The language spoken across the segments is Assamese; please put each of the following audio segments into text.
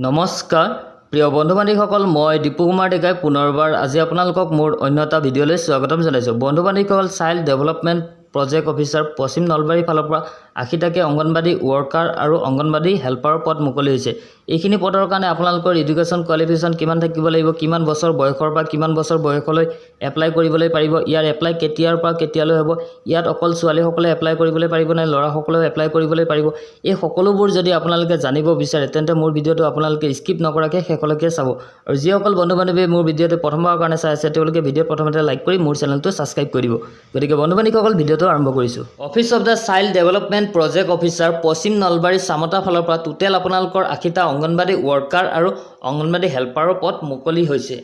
নমস্কাৰ প্ৰিয় বন্ধু বান্ধৱীসকল মই দীপু কুমাৰ ডেকাই পুনৰবাৰ আজি আপোনালোকক মোৰ অন্য এটা ভিডিঅ'লৈ স্বাগতম জনাইছোঁ। বন্ধু বান্ধৱীসকল চাইল্ড ডেভেলপমেণ্ট প্ৰজেক্ট অফিচাৰ পশ্চিম নলবাৰী ফালৰ পৰা 80টাকৈ অংগনবাড়ী ৱৰ্কাৰ আৰু অংগনবাড়ী হেল্পাৰৰ পদ মুকলি হৈছে। এইখিনি পদৰ কাৰণে আপোনালোকৰ এডুকেশ্যন কোৱালিফিকেশ্যন কিমান থাকিব লাগিব, কিমান বছৰ বয়সৰ পৰা কিমান বছৰ বয়সলৈ এপ্লাই কৰিবলৈ পাৰিব, ইয়াৰ এপ্লাই কেতিয়াৰ পৰা কেতিয়ালৈ হ'ব, ইয়াত অকল ছোৱালীসকলে এপ্লাই কৰিবলৈ পাৰিব নে ল'ৰাসকলেও এপ্লাই কৰিবলৈ পাৰিব, এই সকলোবোৰ যদি আপোনালোকে জানিব বিচাৰে তেন্তে মোৰ ভিডিঅ'টো আপোনালোকে স্কিপ নকৰাকৈ শেষলৈকে চাব। আৰু যিসকল বন্ধু বান্ধৱীয়ে মোৰ ভিডিঅ'টো প্ৰথমবাৰৰ কাৰণে চাই আছে তেওঁলোকে ভিডিঅ'ত প্ৰথমতে লাইক কৰি মোৰ চেনেলটো ছাবস্ক্ৰাইব কৰি দিব। গতিকে বন্ধু বান্ধৱীসকল ভিডিঅ'টো আৰম্ভ কৰিছোঁ। Office of the child development project officer পশ্চিম নলবাৰী চামতা ফালৰ পৰা টোটেল আপোনালোকৰ 80টা অংগনবাড়ী ৱৰ্কাৰ আৰু অংগনবাড়ী হেল্পাৰৰ পদ মুকলি হৈছে।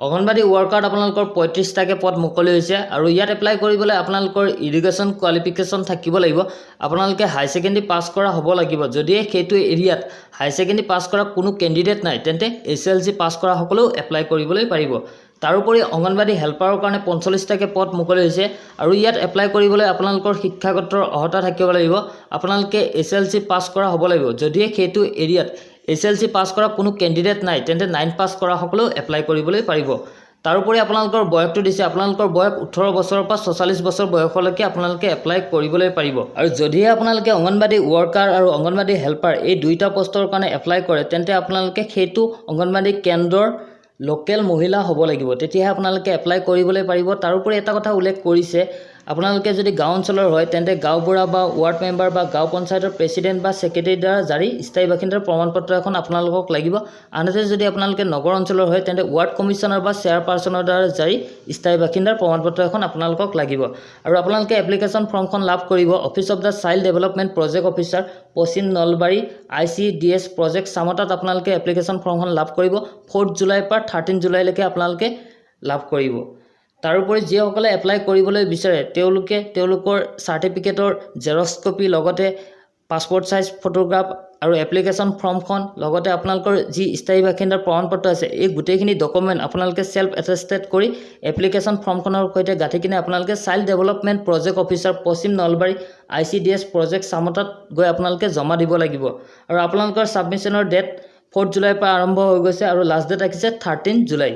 অংগনবাড়ী ৱৰ্কাৰত আপোনালোকৰ 35টাকৈ পদ মুকলি হৈছে আৰু ইয়াত এপ্লাই কৰিবলৈ আপোনালোকৰ এডুকেশ্যন কোৱালিফিকেশ্যন থাকিব লাগিব। আপোনালোকে হাই ছেকেণ্ডেৰী পাছ কৰা হ'ব লাগিব। যদিহে সেইটো এৰিয়াত হাই ছেকেণ্ডেৰী পাছ কৰা কোনো কেণ্ডিডেট নাই তেন্তে SLC পাছ কৰা সকলেও এপ্লাই কৰিবলৈ পাৰিব। তাৰোপৰি অংগনবাড়ী হেল্পাৰৰ কাৰণে 45টাকৈ পদ মুকলি হৈছে আৰু ইয়াত এপ্লাই কৰিবলৈ আপোনালোকৰ শিক্ষাগত অৰ্হতা থাকিব লাগিব। আপোনালোকে SLC পাছ কৰা হ'ব লাগিব। যদিহে সেইটো এৰিয়াত SLC পাছ কৰা কোনো কেণ্ডিডেট নাই তেন্তে 9 পাছ কৰা সকলেও এপ্লাই কৰিবলৈ পাৰিব। তাৰোপৰি আপোনালোকৰ বয়সটো দিছে, আপোনালোকৰ বয়স 18 বছৰৰ পৰা 44 বছৰ বয়সলৈকে আপোনালোকে এপ্লাই কৰিবলৈ পাৰিব। আৰু যদিহে আপোনালোকে অংগনবাড়ী ৱৰ্কাৰ আৰু অংগনবাড়ী হেল্পাৰ এই দুইটা পষ্টৰ কাৰণে এপ্লাই কৰে তেন্তে আপোনালোকে সেইটো অংগনবাড়ী কেন্দ্ৰৰ লোকেল মহিলা হ'ব লাগিব, তেতিয়াহে আপোনালোকে এপ্লাই কৰিবলৈ পাৰিব। তাৰোপৰি এটা কথা উল্লেখ কৰিছে, আপোনালোকে যদি গাঁও অঞ্চলৰ হয় তেন্তে গাঁওবুঢ়া বা ৱাৰ্ড মেম্বাৰ বা গাঁও পঞ্চায়তৰ প্ৰেচিডেণ্ট বা ছেক্ৰেটাৰীৰ দ্বাৰা জাৰি স্থায়ী বাসিন্দাৰ প্ৰমাণপত্ৰ এখন আপোনালোকক লাগিব। আনহাতে যদি আপোনালোকে নগৰ অঞ্চলৰ হয় তেন্তে ৱাৰ্ড কমিশ্যনাৰ বা চেয়াৰপাৰ্চনৰ দ্বাৰা জাৰি স্থায়ী বাসিন্দাৰ প্ৰমাণপত্ৰ এখন আপোনালোকক লাগিব। আৰু আপোনালোকে এপ্লিকেশ্যন ফৰ্মখন লাভ কৰিব office of the child development project officer Paschim Nalbari ICDS project চামতাত আপোনালোকে এপ্লিকেশ্যন ফৰ্মখন লাভ কৰিব 4 জুলাইৰ পৰা 13 জুলাইলৈকে আপোনালোকে লাভ কৰিব। তাৰোপৰি যিসকলে এপ্লাই কৰিবলৈ বিচাৰে তেওঁলোকে তেওঁলোকৰ চাৰ্টিফিকেটৰ জেৰক্স কপি লগতে পাছপৰ্ট চাইজ ফটোগ্ৰাফ আৰু এপ্লিকেশ্যন ফৰ্মখন লগতে আপোনালোকৰ যি স্থায়ী বাসিন্দাৰ প্ৰমাণপত্ৰ আছে এই গোটেইখিনি ডকুমেণ্ট আপোনালোকে চেল্ফ এটেষ্টেড কৰি এপ্লিকেশ্যন ফৰ্মখনৰ সৈতে গাঁঠি কিনে আপোনালোকে চাইল্ড ডেভেলপমেণ্ট প্ৰজেক্ট অফিচাৰ পশ্চিম নলবাৰী ICDS প্ৰজেক্ট চামতাত গৈ আপোনালোকে জমা দিব লাগিব। আৰু আপোনালোকৰ ছাবমিশ্যনৰ ডেট 4 জুলাইৰ পৰা আৰম্ভ হৈ গৈছে আৰু লাষ্ট ডেট ৰাখিছে 13 জুলাই।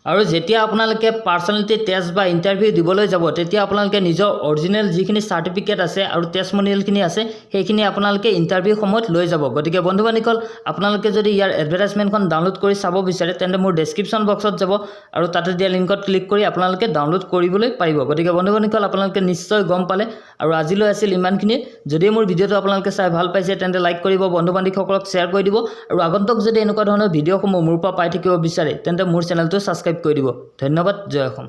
আৰু যেতিয়া আপোনালোকে পাৰ্চনেলিটি টেষ্ট বা ইণ্টাৰভিউ দিবলৈ যাব তেতিয়া আপোনালোকে নিজৰ অৰিজিনেল যিখিনি চাৰ্টিফিকেট আছে আৰু টেষ্টমনিয়েলখিনি আছে সেইখিনি আপোনালোকে ইণ্টাৰভিউ সময়ত লৈ যাব। গতিকে বন্ধু বান্ধৱীসকল আপোনালোকে যদি ইয়াৰ এডভাৰটাইজমেণ্টখন ডাউনলোড কৰি চাব বিচাৰে তেন্তে মোৰ ডেছক্ৰিপশ্যন বক্সত যাব আৰু তাতে দিয়া লিংকত ক্লিক কৰি আপোনালোকে ডাউনলোড কৰিবলৈ পাৰিব। গতিকে বন্ধু বান্ধৱীসকল আপোনালোকে নিশ্চয় গম পালে। আৰু আজিলৈ আছিল ইমানখিনিয়ে। যদি মোৰ ভিডিঅ'টো আপোনালোকে চাই ভাল পাইছে তেন্তে লাইক কৰিব, বন্ধু বান্ধৱীসকলক শ্বেয়াৰ কৰি দিব আৰু আগন্তুক যদি এনেকুৱা ধৰণৰ ভিডিঅ'সমূহ মোৰ পৰা পাই থাকিব বিচাৰে তেন্তে মোৰ চেনেলটো ছাবস্ক্ৰাইব কৰি দিব। ধন্যবাদ। জয় অসম।